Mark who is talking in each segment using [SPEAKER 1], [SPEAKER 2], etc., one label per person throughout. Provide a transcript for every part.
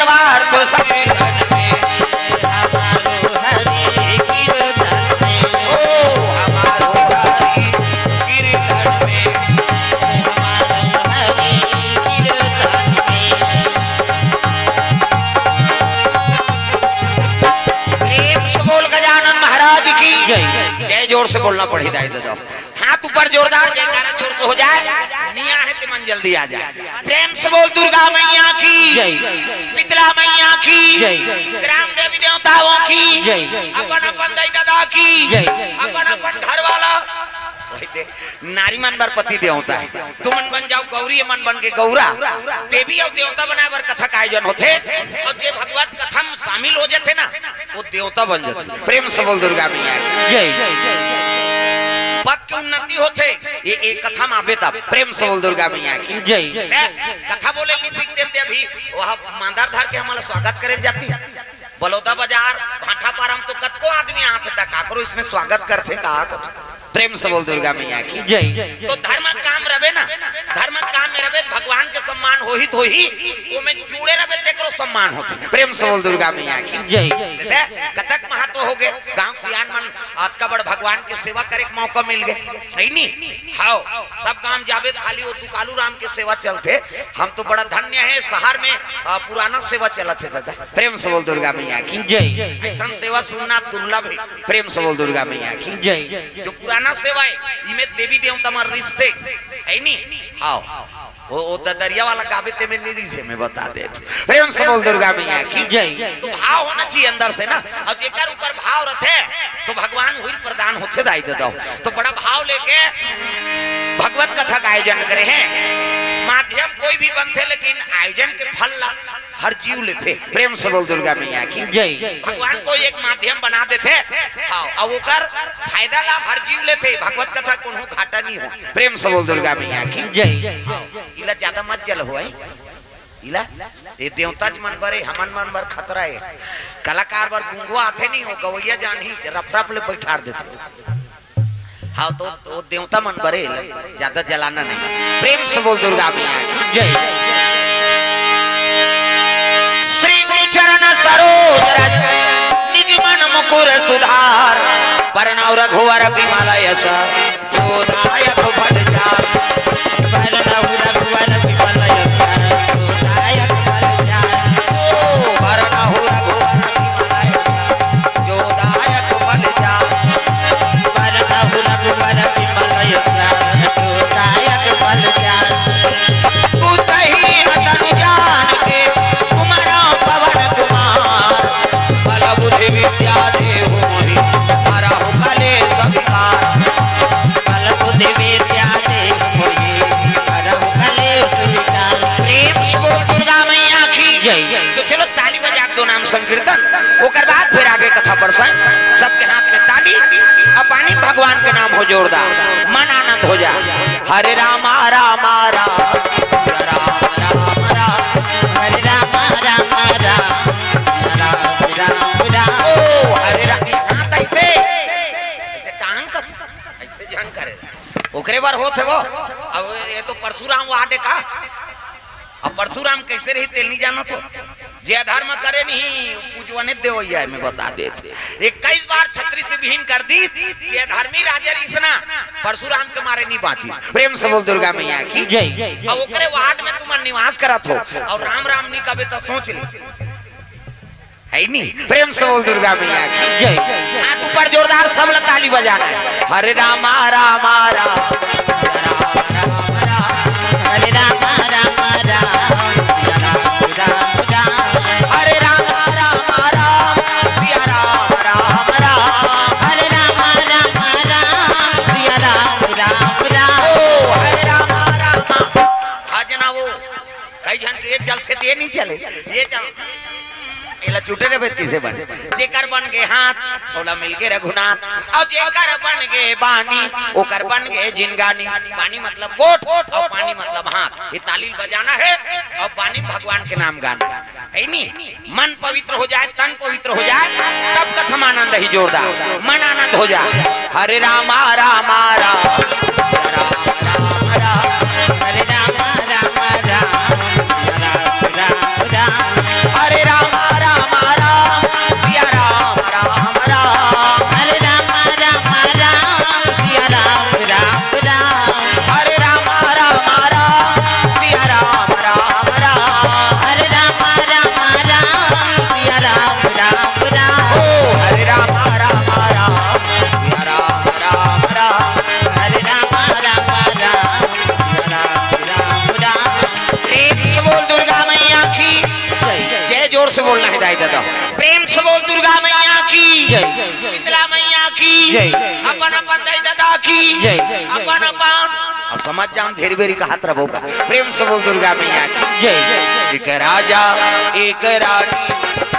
[SPEAKER 1] स्वार्थ संकीर्तन में,
[SPEAKER 2] हमारो हरि कीर्तन में,
[SPEAKER 1] ओ हमारो हरि कीर्तन में,
[SPEAKER 2] हमारो हरि कीर्तन में।
[SPEAKER 1] प्रेम से बोल गजानन महाराज की
[SPEAKER 2] जय।
[SPEAKER 1] जय। जोर से बोलना पड़ी दाई दो, हाथ ऊपर जोरदार जयकारा जोर से हो जाए, निया है तो मन जल्दी आ जाए। प्रेम से बोल दुर्गा मैया की
[SPEAKER 2] जय।
[SPEAKER 1] शीतला मैया की
[SPEAKER 2] जय।
[SPEAKER 1] ग्राम देवी देवताओं की
[SPEAKER 2] जय।
[SPEAKER 1] अपन अपन दाई दादा की
[SPEAKER 2] जय।
[SPEAKER 1] अपन अपन घर वाला नारी मन बर पति देवता है, तू मन बन जाओ गौरी, मन बन के गौरा, देवी और देवता बनाए बर कथा का आयोजन होते, और जे भगवत कथा में शामिल हो जाते ना वो देवता बन जाते। प्रेम से बोल दुर्गा मैया की
[SPEAKER 2] जय।
[SPEAKER 1] पद की उन्नति होते ये कथा में आवे तब। प्रेम से बोल दुर्गा मैया की
[SPEAKER 2] जय।
[SPEAKER 1] कथा बोले नहीं सीखते थे, अभी वह मांदार धार के हमारा स्वागत करे जाती, बलौदा बाजार भाटा पारम तो कतको आदमी आते था, काकरो इसमें स्वागत करते कहा कथा। प्रेम से बोल दुर्गा मैया की
[SPEAKER 2] जय।
[SPEAKER 1] तो धर्म काम रवे ना, धर्म काम में रवे भगवान के सम्मान हो ही, वो में जुड़े रवे तेकरो सम्मान होते। प्रेम से बोल दुर्गा मैया की
[SPEAKER 2] जय।
[SPEAKER 1] जैसे कतक महत्व हो गए, गांव सियान मन का बड़ भगवान के सेवा करे के मौका मिल गए, सही नहीं हाओ सब काम जावे खाली वो तुकालू राम के सेवा चलते, हम तो बड़ा धन्य है शहर में पुराना सेवा चलते दादा। प्रेम से बोल दुर्गा मैया की
[SPEAKER 2] जय।
[SPEAKER 1] ऐसा सेवा सुनना दुर्लभ है। प्रेम से बोल दुर्गा मैया की
[SPEAKER 2] जय।
[SPEAKER 1] जो पुराना सेवा है इमे देवी देवता मार रिश्ते है नहीं हाओ वो दरिया वाला गावे ते में निरीजे में बता दे। प्रेम से बोल दुर्गा मैया की
[SPEAKER 2] जय।
[SPEAKER 1] तो भाव होना चाहिए अंदर से ना, और जेकर ऊपर भाव रखे तो भगवान वही प्रदान होते दाई दे दो। तो बड़ा भाव लेके भगवत कथा का आयोजन करे हैं, माध्यम कोई भी बनते लेकिन आयोजन के फल ला हर जीव लेते। प्रेम से बोल दुर्गा मैया की
[SPEAKER 2] जय।
[SPEAKER 1] भगवान को एक माध्यम बना देते, हाँ और ओकर फायदा ला हर जीव लेते, भगवत कथा कोनो घाटा नहीं हो। प्रेम से बोल दुर्गा मैया की
[SPEAKER 2] जय।
[SPEAKER 1] इला ज्यादा मत जल हो इला ये देवता मन बरे हमन मन बर खतरा है, कलाकार बर गुंगो आते नहीं हो गवैया जान ही रफरफ ले बैठार देते। हाँ तो देवता मन बरे ज्यादा जलाना नहीं। प्रेम से बोल दुर्गा मैया की
[SPEAKER 2] जय।
[SPEAKER 1] श्री गुरु चरण सरोज रज निज मन मुकुर सुधार, वरनौ रघुवर विमल यश जोदायक फल चार।
[SPEAKER 2] वरनौ रघुवर विमल यश जोदायक फल चार।
[SPEAKER 1] वरनौ रघुवर विमल यश जोदायक फल चार।
[SPEAKER 2] वरनौ रघुवर विमल यश जोदायक फल चार।
[SPEAKER 1] उतहि तनु जान के कुमारा पवन कुमार, बल बुद्धि विद्या देहु मोहि हरहु कलेश विकार।
[SPEAKER 2] बल बुद्धि विद्या देहु मोहि हरहु कलेश विकार।
[SPEAKER 1] प्रेम से बोल दुर्गा मैया की
[SPEAKER 2] जय।
[SPEAKER 1] तो चलो ताली बजा दो नाम संकीर्तन, ओकर बाद फिर आगे कथा प्रसंग। सबके हाथ में ताली और पानी भगवान के नाम हो जोरदार, मन आनंद हो जा। हरे रामा रामा राम राम राम राम,
[SPEAKER 2] हरे राम राम राम राम राम राम।
[SPEAKER 1] ओ हरे राम हाथ ऐसे ऐसे टांग कर ऐसे झन करे ओकरे बार होत है वो। अब ये तो परशुराम वाटे का, अब परशुराम कैसे रही तेल नहीं जाना तो जे धर्म करे नहीं पूजवने देवैया में बता देते। 21 बार छत्री से विहीन कर दी, ये धर्मी राजा इसना परशुराम के मारे नहीं बाची। प्रेम से बोल दुर्गा मैया की
[SPEAKER 2] जय।
[SPEAKER 1] अब ओकरे वार्ड में तुम निवास करत हो और राम राम नहीं कबे तो सोच ले है नहीं। प्रेम से बोल दुर्गा मैया की
[SPEAKER 2] जय।
[SPEAKER 1] हाथ ऊपर जोरदार सब लोग ताली बजाना है। हरे रामा रामा राम राम राम राम,
[SPEAKER 2] हरे राम राम राम राम राम।
[SPEAKER 1] हरे राम राम राम सिया राम राम राम।
[SPEAKER 2] हरे राम राम राम सिया राम राम राम।
[SPEAKER 1] ओ हरे राम राम जना वो कई जन के ये चलते ते नहीं चले, ये चल एला छूटे रे व्यक्ति से बन जेकर बन गए हाथ थोड़ा मिल के रघुनाथ, और जेकर बन गए बानी ओकर बन गए जिनगानी। बानी मतलब गोट और पानी मतलब हाथ। ये तालील बजाना है और बानी भगवान के नाम गाना है नहीं। मन पवित्र हो जाए, तन पवित्र हो जाए, तब कथम आनंद ही जोरदार मन आनंद हो जाए। हरे रामा रामा राम राम राम राम,
[SPEAKER 2] हरे राम राम राम राम राम राम।
[SPEAKER 1] हरे की
[SPEAKER 2] जय।
[SPEAKER 1] अपन अपन अब समझ जाओ घेरी बेरी का हाथ रहोगा प्रेम से बोल दुर्गा मैया की
[SPEAKER 2] जय।
[SPEAKER 1] एक राजा एक रानी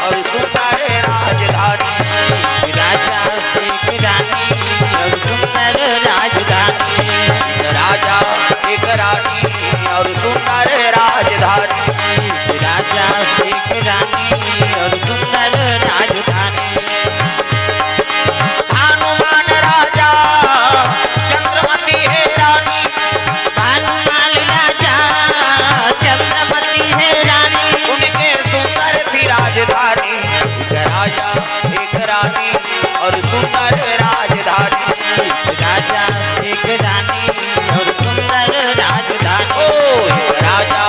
[SPEAKER 1] और सुंदर राजधानी
[SPEAKER 2] राजा एक रानी और सुंदर राजधानी
[SPEAKER 1] राजा एक रानी और सुंदर राजधानी
[SPEAKER 2] राजा एक रानी और सुंदर राजधानी
[SPEAKER 1] हनुमान राजा चंद्रमती है रानी
[SPEAKER 2] हनुमान राजा चंद्रमती है रानी
[SPEAKER 1] उनके सुंदर थी राजधानी एक राजा एक रानी और सुंदर राजधानी
[SPEAKER 2] राजा एक रानी और सुंदर राजधानी
[SPEAKER 1] एक राजा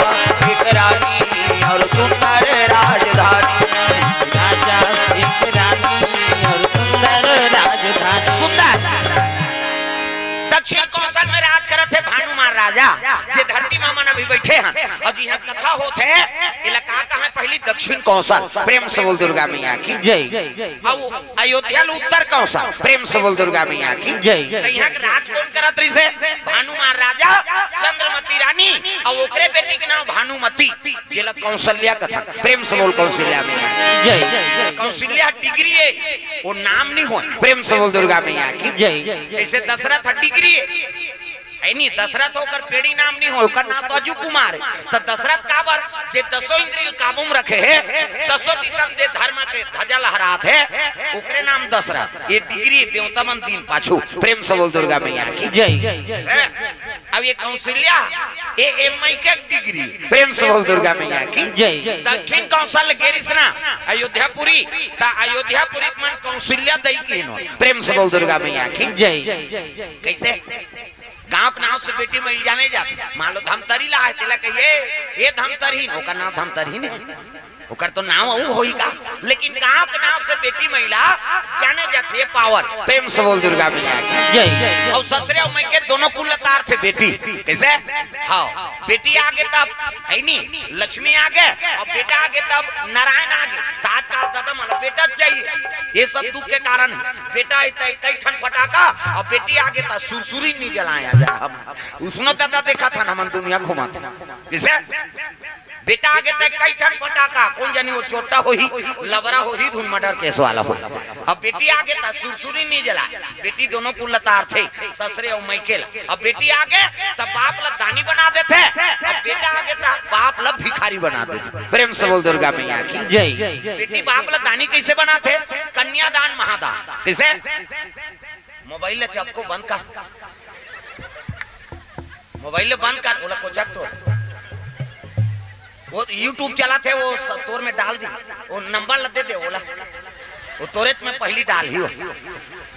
[SPEAKER 1] एक रानी और सुंदर राजधानी
[SPEAKER 2] राजा एक रानी और सुंदर राजधानी
[SPEAKER 1] सुंदर दक्षिण कौशल में राज करत है भानुमान राजा जे धरती मामन अभी बैठे हैं और जी यहाँ कथा होत है इलाका का है पहली दक्षिण कौशल प्रेम से बोल दुर्गा मैया की
[SPEAKER 2] जय।
[SPEAKER 1] अब अयोध्या उत्तर कौशल प्रेम से बोल दुर्गा मैया की
[SPEAKER 2] जय।
[SPEAKER 1] तो यहाँ के राज कौन करत रही से भानुमान राजा चंद्रमती रानी और ओकरे बेटी के नाम भानुमती जिला कौशल्या कथा प्रेम से बोल कौशल्या मैया की
[SPEAKER 2] जय।
[SPEAKER 1] कौशल्या डिग्री है वो नाम नहीं हो प्रेम से बोल दुर्गा मैया की
[SPEAKER 2] जय।
[SPEAKER 1] जैसे दशरथ डिग्री है नहीं दशरथ होकर पेड़ी नाम नहीं हो ओकर नाम तो अजू कुमार है तो दशरथ काबर जे दसों इंद्रिय काबू में रखे है दसों दिशा दे धर्म के ध्वजा लहरात है ओकरे नाम दशरथ ये डिग्री देवता मन दिन पाछू प्रेम से बोल दुर्गा मैया की
[SPEAKER 2] जय।
[SPEAKER 1] अब ये कौशल्या ये एमआई के डिग्री प्रेम से बोल दुर्गा मैया की
[SPEAKER 2] जय।
[SPEAKER 1] दक्षिण कौशल गेरिसना अयोध्यापुरी ता अयोध्यापुरी मन कौशल्या दई के नो प्रेम से बोल दुर्गा मैया की
[SPEAKER 2] जय।
[SPEAKER 1] कैसे गांव के नाव से बेटी मिल जाने जाती मान लो धमतरी ला है तिला कहिए ये धमतरी ओकर नाम धमतरी ने ओकर तो नाम ऊ होई का लेकिन गांव के नाव से बेटी महिला जाने जाती है पावर प्रेम से बोल दुर्गा मैया की
[SPEAKER 2] जय।
[SPEAKER 1] और ससुरे और मैके दोनों कुलतार थे बेटी कैसे हाँ बेटी आगे तब है नहीं लक्ष्मी आगे और बेटा आगे तब नारायण आगे तो आजकल दादा मतलब बेटा चाहिए ये सब दुख के कारण बेटा कई ठन फटाका और बेटी आगे तब सुरसुरी नहीं जलाया जा हम उसने दादा देखा था ना मन दुनिया घुमा था कैसे बेटा आगे तक कई ठन फटाका कौन जानी वो छोटा हो ही लवरा हो ही धुन मर्डर केस वाला हो अब बेटी आगे तक सुरसुरी नहीं जला बेटी दोनों कुलतार थे ससुरे और मैकेला अब बेटी आगे तब बाप ला दानी बना देते अब बेटा आगे तब बाप ला भिखारी बना देते प्रेम से बोल दुर्गा मैया की
[SPEAKER 2] जय।
[SPEAKER 1] बेटी बाप ला दानी कैसे बनाते कन्यादान महादान कैसे मोबाइल चपको बंद कर मोबाइल बंद कर बोला कोचक तो वो YouTube चलाते वो तोर में डाल दी वो नंबर लदे दे बोला वो तोरे में पहली डाल ही हो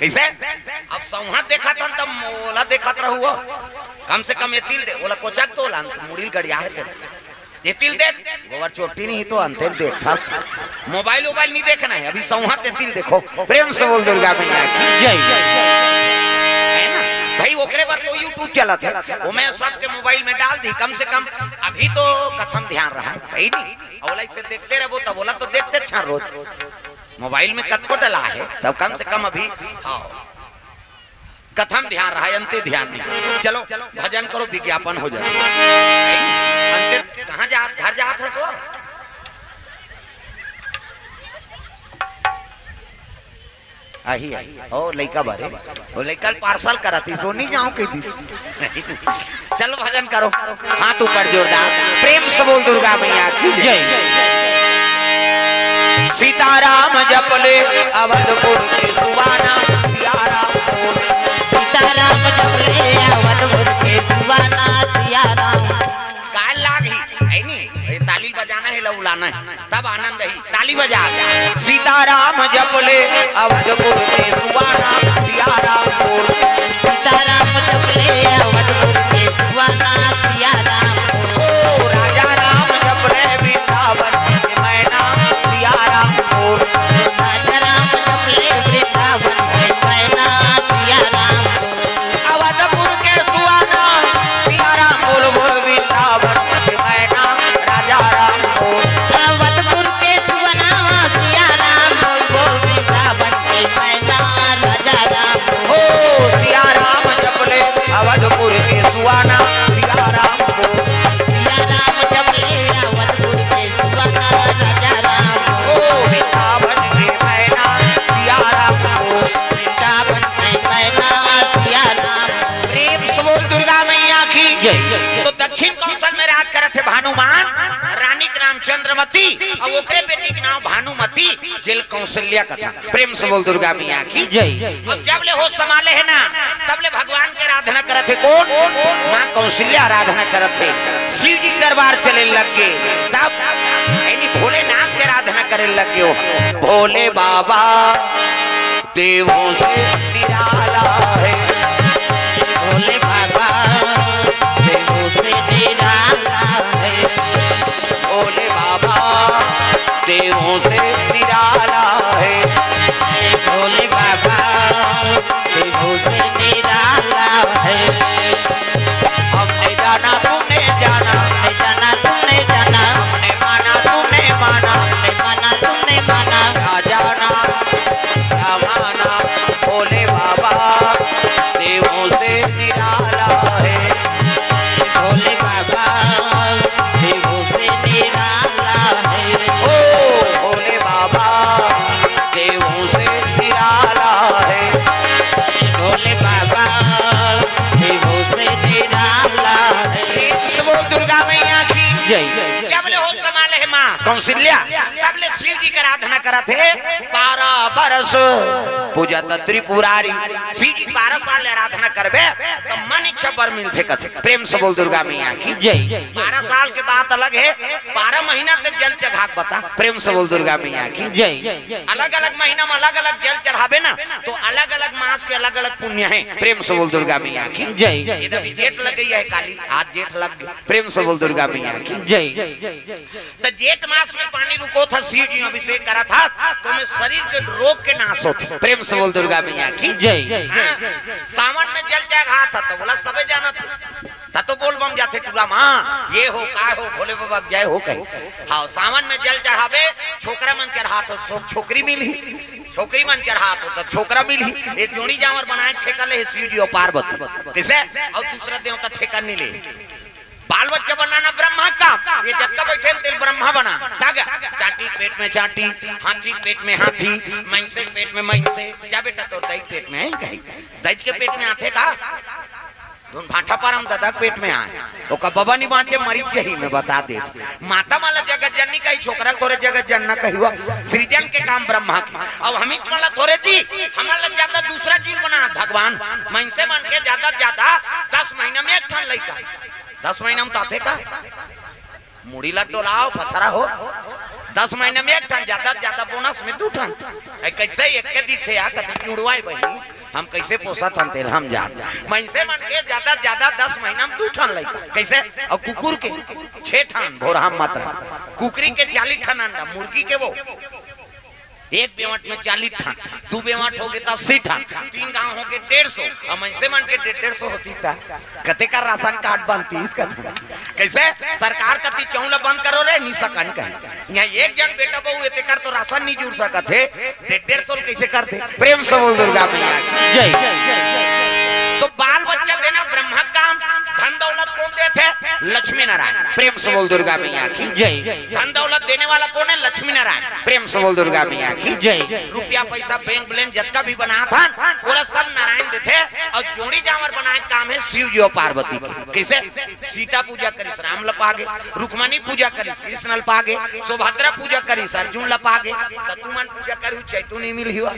[SPEAKER 1] कैसे अब संहार देखा था तब मोला देखा रहुआ कम से कम ये तिल दे बोला कोचक तो लान मुड़ील गड़िया है ते ये तिल देख गोबर चोटी नहीं तो अंतर देख था मोबाइल नहीं देखना है अभी संहार ते तिल देखो प्रेम से बोल दुर्गा मैया की
[SPEAKER 2] जय।
[SPEAKER 1] भाई ओकरे बार तो YouTube चला था वो मैं सबके मोबाइल में डाल दी कम से कम अभी तो कथम ध्यान रहा है भाई नहीं अवला से देखते रहो तब बोला तो देखते अच्छा रोज मोबाइल में कत को डला है तब कम से कम अभी हाँ कथम ध्यान रहा है अंत्य ध्यान नहीं चलो भजन करो विज्ञापन हो जाए अंत्य कहाँ जा घर जा था सो आही ओ लइका बारे ओ लइका पार्सल कराती सो नहीं जाऊं के दिस चलो भजन करो हाथ ऊपर जोरदार प्रेम से बोल दुर्गा मैया की जय। सीताराम जपले अवधपुर के सुवाना सियाराम
[SPEAKER 2] सीताराम जपले अवधपुर के सुवाना सियाराम
[SPEAKER 1] गाल लागी है नहीं ताली बजाना है लौलाना है तब आनंद ही ताली बजा सीताराम जपले अवधपुर के सुवाना सियाराम
[SPEAKER 2] सीताराम जपले अवधपुर के सुवाना सियाराम
[SPEAKER 1] ओ राजा राम जपले वृंदावन के मैना सियाराम
[SPEAKER 2] राजा राम जपले वृंदावन के मैना सियाराम
[SPEAKER 1] अवधपुर के सुवाना सियाराम बोल बोल वृंदावन के मैना राजा राम
[SPEAKER 2] अवधपुर के सुवाना सियाराम बोल बोल वृंदावन के मैना जय
[SPEAKER 1] तो दक्षिण कौशल में राज करत थे भानुमान, रानी के नाम चंद्रमती और ओकरे बेटी के नाम भानुमती, जेल कौशल्या का था। प्रेम से बोल दुर्गा मैया की
[SPEAKER 2] जय।
[SPEAKER 1] अब जब ले होश संभाले है ना तब ले भगवान के आराधना करत थे। कौन? माँ कौशल्या आराधना करत थे। शिव जी के दरबार चले लग गए, तब भोलेनाथ के आराधना करे लग गए। भोले बाबा देवों से निराला है,
[SPEAKER 2] भोले बाबा देवों से निराला है,
[SPEAKER 1] भोले बाबा देवों से निराला है,
[SPEAKER 2] भोले बाबा देवों से निराला है।
[SPEAKER 1] हमने जाना तुमने जाना,
[SPEAKER 2] हमने जाना तुमने जाना,
[SPEAKER 1] हमने माना तुमने माना,
[SPEAKER 2] हमने माना तुमने माना,
[SPEAKER 1] क्या जाना क्या माना, भोले बाबा देवों से निराला है,
[SPEAKER 2] भोले बाबा देवों से निराला है,
[SPEAKER 1] ओ भोले बाबा देवों से निराला है।
[SPEAKER 2] भोले बाबा देवों से निराला है।
[SPEAKER 1] वो दुर्गा मैया की
[SPEAKER 2] जय।
[SPEAKER 1] जब ले होश संभाले है माँ कौशल्या तब ले शिव जी की आराधना करा थे। 12 बरस पूजा त्रिपुरारी, शिव जी 12 साल आराधना करबे तो मन इच्छा बर मिलते कथे। प्रेम से बोल दुर्गा मैया की
[SPEAKER 2] जय।
[SPEAKER 1] 12 साल के बात अलग है, 12 महीना तक जल चढ़ाक बता। प्रेम से बोल दुर्गा मैया की
[SPEAKER 2] जय।
[SPEAKER 1] अलग अलग महीना में अलग अलग जल चढ़ावे ना तो अलग अलग मास के अलग अलग पुण्य है। प्रेम से बोल दुर्गा मैया की
[SPEAKER 2] जय।
[SPEAKER 1] इधर भी जेठ लग गई है काली, आज जेठ लग गई। प्रेम से बोल दुर्गा मैया की
[SPEAKER 2] जय।
[SPEAKER 1] तो जेठ मास में पानी रुको था, शिव जी अभिषेक करा था तो मैं शरीर के रोग के नाश होते। प्रेम से बोल दुर्गा मैया की
[SPEAKER 2] जय।
[SPEAKER 1] हाँ, सावन में जल चढ़ा था तो बोला सबे जाना था तो बोल बम जाते टूरा माँ ये हो का हो भोले बाबा जय हो कहीं। हाँ सावन में जल चढ़ावे छोकरा मन चढ़ा तो छोकरी मिली, छोकरी मन चढ़ा तो छोकरा मिली। एक जोड़ी जावर बनाए ठेका ले शिव जी और पार्वती तिसे और दूसरा देवता ठेका नहीं ले। बाल बच्चा बनाना ब्रह्मा का, ये जक्का बैठे तेल ब्रह्मा बना तागा। चाटी पेट में चाटी, हाथी पेट में हाथी, महिषे पेट में महिषे। जा बेटा तो दैत पेट में है कहीं, दैत के पेट में आते का धुन भाटा पर हम दादा पेट में आए ओका बाबा नहीं बाँचे मरीज जही में बता देते। माता माला जगत जननी कही छोकरा थोड़े जगत जनना कही हुआ सृजन के काम ब्रह्मा की। अब हम माला थोड़े जी हमारा ज्यादा दूसरा जीव बना भगवान महिषे मन के ज्यादा 10 महीना में एक ठन लड़का, 10 महीना में ताथे का मुड़ी ला डोलाओ पथरा हो। 10 महीने में एक ठन ज्यादा बोनस में 2 ठन कैसे एक के दिखे आ कभी जुड़वाई बही हम कैसे पोसा थन तेल हम जान महिषे मन के ज्यादा 10 महीना में 2 ठन लड़का कैसे। और कुकुर के 6 ठन भोरहा मात्रा, कुकरी के 40 ठन अंडा, मुर्गी के वो एक बेवट में 40 ठन, 2 बेवट हो गए 80 ठन, 3 गांव हो गए 150 और महिषे मन के 150 होती था। कते का राशन कार्ड बनती इसका कैसे सरकार कति चौला बंद करो रे नहीं सकन कहीं। यहाँ एक जन बेटा बहू एते कर तो राशन नहीं जुड़ सकत है, 150 कैसे करते। प्रेम से बोल दुर्गा मैया की
[SPEAKER 2] जय।
[SPEAKER 1] तो बाल बच्चा देना ब्रह्मा काम, धन दौलत कौन देते? लक्ष्मी नारायण। प्रेम से बोल दुर्गा मैया की
[SPEAKER 2] जय।
[SPEAKER 1] धन दौलत देने वाला कौन है? लक्ष्मी नारायण। प्रेम से बोल दुर्गा मैया की
[SPEAKER 2] जय।
[SPEAKER 1] रुपया पैसा बैंक बैलेंस जितना भी बना था पूरा सब नारायण देते। और जोड़ी जावर बनाए काम है शिव जी और पार्वती की। कैसे? सीता पूजा करिस राम लपागे, रुक्मणी पूजा करिस कृष्ण लपागे, सुभद्रा पूजा करिस अर्जुन लपागे, तो तुमन पूजा करू चैतु नहीं मिल हुआ।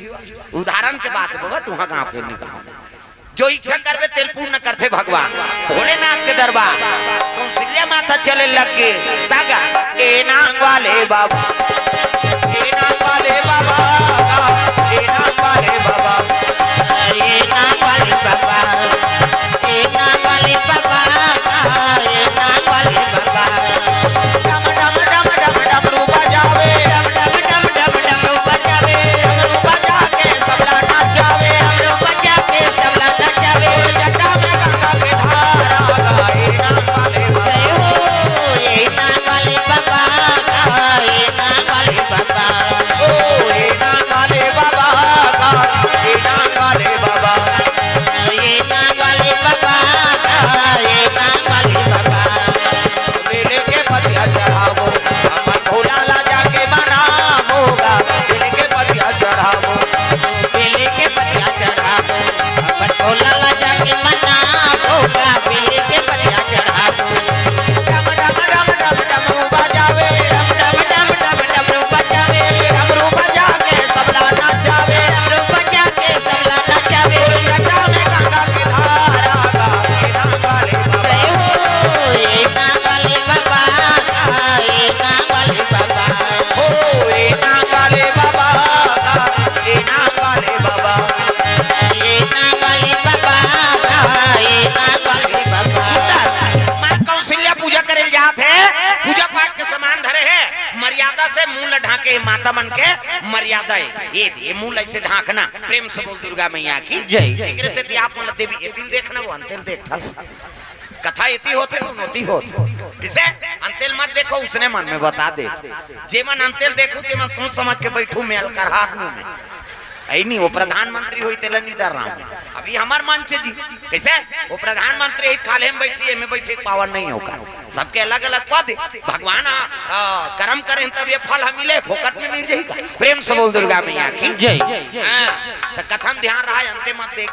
[SPEAKER 1] उदाहरण के बात बाबा तुहा गांव के निकाह जो इच्छा करवे तेल पूर्ण करते भगवान भोलेनाथ के दरबार। कौशल्या माता चले लग के तागा ए नांग वाले बाबा, ए नांग वाले बाबा, ए नांग वाले बाबा,
[SPEAKER 2] ए नांग वाले बाबा, ए नांग वाले बाबा, ए नांग वाले बाबा।
[SPEAKER 1] डम डम डम डम डमरू बजावे,
[SPEAKER 2] डम डम डम डम डमरू बजावे,
[SPEAKER 1] डमरू बजा के सबला नाचावे,
[SPEAKER 2] डमरू बजा के सबला नचावे।
[SPEAKER 1] जटा में गंगा के धारा गाए नांग वाले बाबा।
[SPEAKER 2] जय हो ए नांग वाले बाबा, ए नांग वाले बाबा।
[SPEAKER 1] ओ ए नांग मर्यादा है ये मूल ऐसे ढांकना। प्रेम से बोल दुर्गा मैया की
[SPEAKER 2] जय।
[SPEAKER 1] एकरे से दी आप मन देवी एतिल देखना वो अंतिल देखता कथा इति होते तो नोती होते किसे अंतिल मत देखो उसने मन में बता दे जे मन अंतिल देखो ते मन सोच समझ के बैठू मेल कर हाथ में ऐ नहीं वो प्रधानमंत्री होई तेला नहीं डर रहा अभी हमार मन से जी कैसे वो प्रधानमंत्री ही खाले में बैठी में बैठे पावर नहीं होगा सबके अलग अलग पद भगवान कर्म करें तब ये फल हम मिले फोकट में मिल जाएगा। प्रेम से बोल दुर्गा मैया की
[SPEAKER 2] जय।
[SPEAKER 1] तो कथम ध्यान रहा अंते मत देख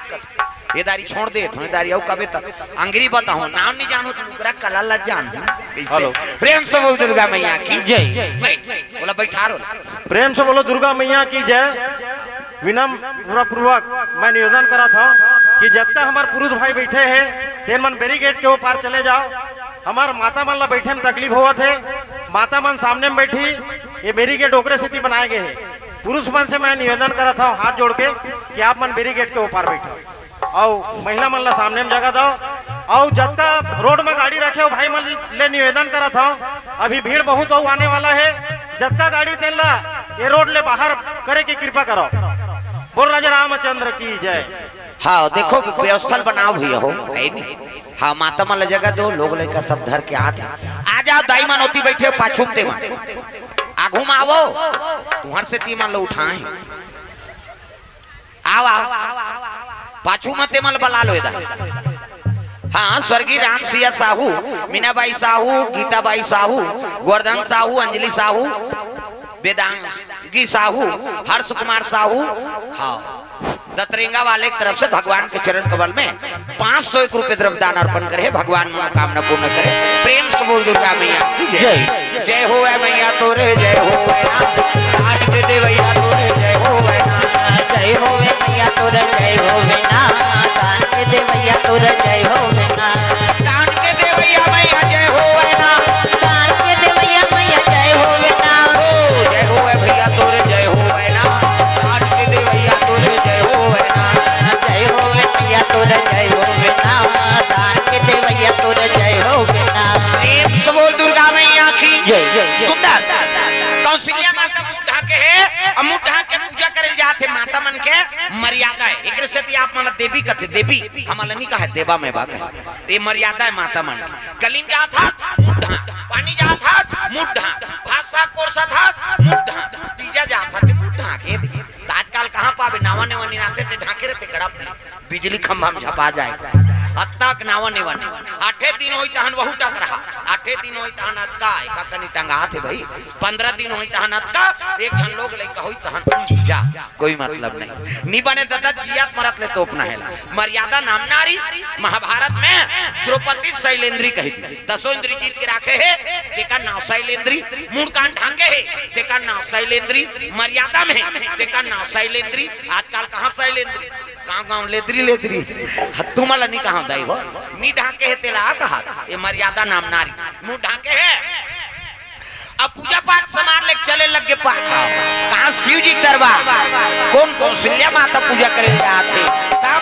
[SPEAKER 1] ये दारी छोड़ दे थोड़ी दारी और कबे तक अंग्रेजी बताओ नाम नहीं जानो तो मुकरा कला ला जान कैसे। प्रेम से बोल दुर्गा मैया की
[SPEAKER 2] जय।
[SPEAKER 1] बैठ बोला बैठा रो
[SPEAKER 3] प्रेम से बोलो दुर्गा मैया की जय। विनम्र पूर्वक मैं निवेदन करा था कि जब तक हमारे पुरुष भाई बैठे हैं तेन मन बैरिकेड के ऊपर चले जाओ। हमार माता मन ला बैठे में तकलीफ हुआ थे माता मन सामने में बैठी ये बैरिकेड ओकरे स्थिति बनाए गए है। पुरुष मन से मैं निवेदन करा था हाथ जोड़ के कि आप मन बैरिकेड के ऊपर बैठो और महिला मन ला सामने में जगह दो और जब तक रोड में गाड़ी रखे हो भाई मन ले निवेदन करा था अभी भीड़ बहुत आने वाला है जब तक गाड़ी तेन ला ये रोड ले बाहर करे की कृपा करो। बोल राजा रामचंद्र की जय।
[SPEAKER 1] हाँ देखो व्यवस्था बनाओ भैया हो है नहीं। हाँ माता मन जगह दो लोग लेकर सब धर के आते आ जाओ दाई मन होती बैठे हो पाछूमते मन आगू में आवो तुम्हार से ती मन लो उठाए आओ आओ पाछू मत मन बला लो इधर। हाँ स्वर्गीय राम सिया साहू मीनाबाई साहू गीताबाई साहू गोवर्धन साहू अंजलि साहू वेदांगी साहू हर्ष कुमार साहू हाँ दतरेंगा वाले की तरफ से भगवान के चरण कमल में 501 रुपए द्रव्यदान अर्पण करे भगवान मनोकामना पूर्ण करे। प्रेम से बोल दुर्गा मैया की जय। जय हो मैया तोरे जय हो काट के दे भैया तोरे जय हो
[SPEAKER 2] जय हो मैया तोरे जय हो काट के दे भैया तोरे जय हो
[SPEAKER 1] काट के दे भैया मैया जय हो
[SPEAKER 2] काट के दे भैया मैया जय हो
[SPEAKER 1] जय हो भैया तोरे जय हो काट के दे भैया तोरे जय हो
[SPEAKER 2] जय हो मैया तोरे जय हो काट के दे भैया तोरे जय हो
[SPEAKER 1] प्रेम से बोल दुर्गा मैया की
[SPEAKER 2] जय।
[SPEAKER 1] सुंदर कौशल्या माता मुंह ढाके है और मुंह ढाक के पूजा करे जाते माता मन के मर्यादा है एक से आप मन देवी कथे देवी हमला नहीं कहा देवा में बा कहे ये मर्यादा है माता मन की। गलीन जा था मुंह ढाक पानी जा था मुंह ढाक भाषा कोरसा था मुंह ढाक तीजा जा था मुंह ढाक ये आजकल कहां पावे नावा ने वनी नाते ते ढाके रहते गड़प बिजली खंभा में झपा जाएगा अत्तक नावा ने वनी 8 दिन होई तहन वहु टक रहा 8 दिन होई तहन अत्का एका कनी टंगा थे भाई 15 दिन होई तहन अत्का एक जन लोग लइका होई तहन जा कोई मतलब नहीं नी बने दादा जियात मरत ले तोपना है मर्यादा नाम नारी महाभारत में द्रौपदी शैलेंद्री कही थी 10 इंद्री जीत के राखे है तेका नाम शैलेंद्री मुंड कान ढांगे है तेका नाम शैलेंद्री मर्यादा में तेका नाम शैलेंद्री आजकल कहां शैलेंद्री गांव लेदरी लेदरी हत्तू मला नहीं कहां दाई हो नी ढाके है तेला कहा ये मर्यादा नाम नारी मुंह ढाके है। अब पूजा पाठ सामान ले चले लग के कहां शिव जी दरबार कौन कौशल्या माता पूजा करे जाते तब